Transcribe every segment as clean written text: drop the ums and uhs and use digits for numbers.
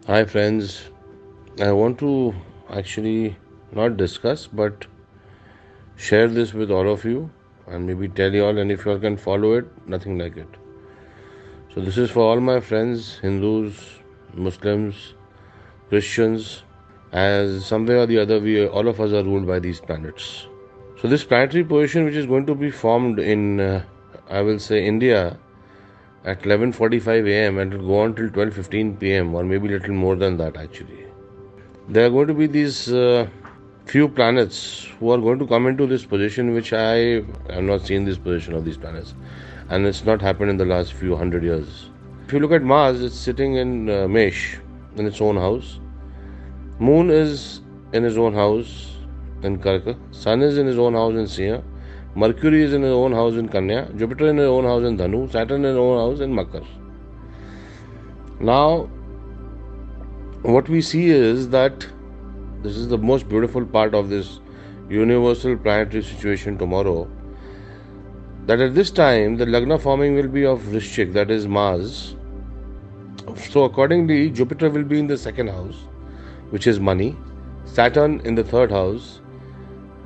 Hi, friends. I want to actually not discuss but share this with all of you and maybe tell you all, and if you all can follow it, nothing like it. So, this is for all my friends, Hindus, Muslims, Christians, as some way or the other, we all of us are ruled by these planets. So, this planetary position, which is going to be formed in, I will say, India at 11:45 a.m. and it will go on till 12:15 p.m. or maybe a little more than that actually. There are going to be these few planets who are going to come into this position, which I have not seen this position of these planets, and it's not happened in the last few hundred years. If you look at Mars, it's sitting in Mesh, in its own house. Moon is in his own house in Karka. Sun is in his own house in Siya. Mercury is in his own house in Kanya. Jupiter in his own house in Dhanu. Saturn in his own house in Makar. Now, what we see is that this is the most beautiful part of this universal planetary situation tomorrow. That at this time, the Lagna forming will be of Vrishchik, that is Mars. So, accordingly, Jupiter will be in the second house, which is money. Saturn in the third house,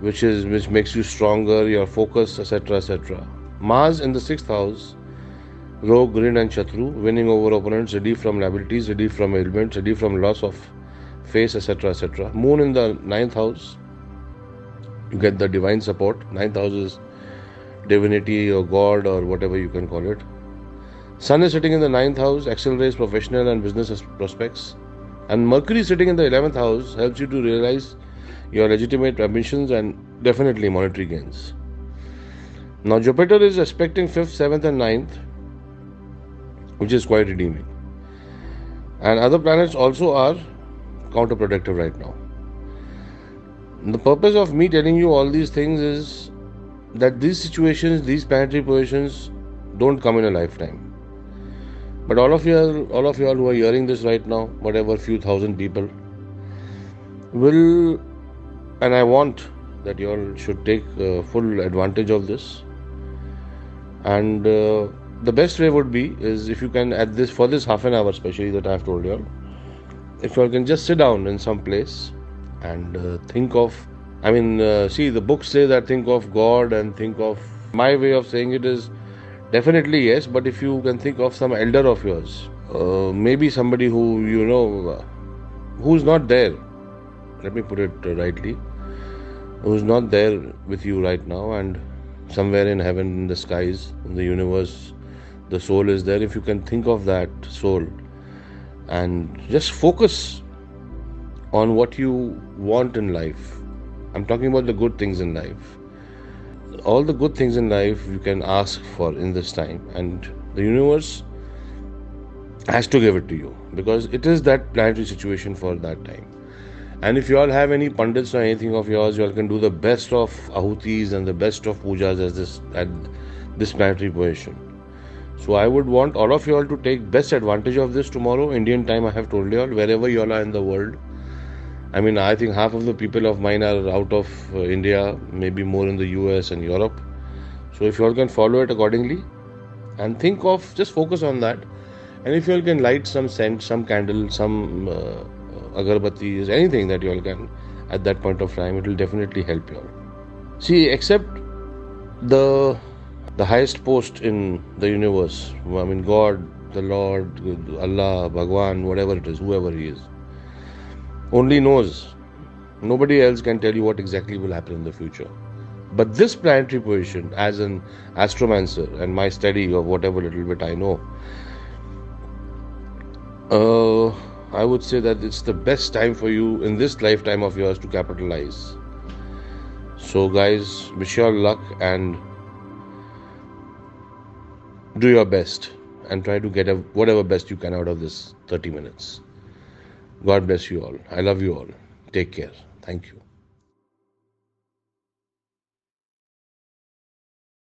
which makes you stronger, your focus, etc., etc. Mars in the sixth house, Rogue, Grin, and Chatru, winning over opponents, relief from liabilities, relief from ailments, relief from loss of face, etc., etc. Moon in the ninth house, you get the divine support. Ninth house is divinity or God or whatever you can call it. Sun is sitting in the ninth house, accelerates professional and business prospects. And Mercury sitting in the 11th house helps you to realize your legitimate ambitions and definitely monetary gains. Now, Jupiter is aspecting 5th, 7th, and 9th, which is quite redeeming. And other planets also are counterproductive right now. The purpose of me telling you all these things is that these situations, these planetary positions don't come in a lifetime. But all of you all who are hearing this right now, whatever few thousand people, will, and I want that you all should take full advantage of this. And the best way would be is if you can for this half an hour especially that I have told you all, if you all can just sit down in some place and think of, see, the books say that think of God and think of, my way of saying it is definitely yes, but if you can think of some elder of yours, maybe somebody who you know, who's not there, let me put it rightly, who's not there with you right now, and somewhere in heaven, in the skies, in the universe, the soul is there. If you can think of that soul and just focus on what you want in life. I'm talking about the good things in life. All the good things in life you can ask for in this time, and the universe has to give it to you because it is that planetary situation for that time. And if you all have any pundits or anything of yours, you all can do the best of ahutis and the best of pujas at this planetary position. So I would want all of you all to take best advantage of this tomorrow, Indian time. I have told you all, wherever you all are in the world. I think half of the people of mine are out of India, maybe more in the US and Europe. So if you all can follow it accordingly and think of, just focus on that. And if you all can light some scent, some candle, some agarbattis, anything that you all can at that point of time, it will definitely help you all. See, except the highest post in the universe, God, the Lord, Allah, Bhagwan, whatever it is, whoever he is, only knows. Nobody else can tell you what exactly will happen in the future. But this planetary position, as an astromancer and my study of whatever little bit I know, I would say that it's the best time for you in this lifetime of yours to capitalize. So guys, wish you all luck and do your best and try to get whatever best you can out of this 30 minutes. God bless you all. I love you all. Take care. Thank you.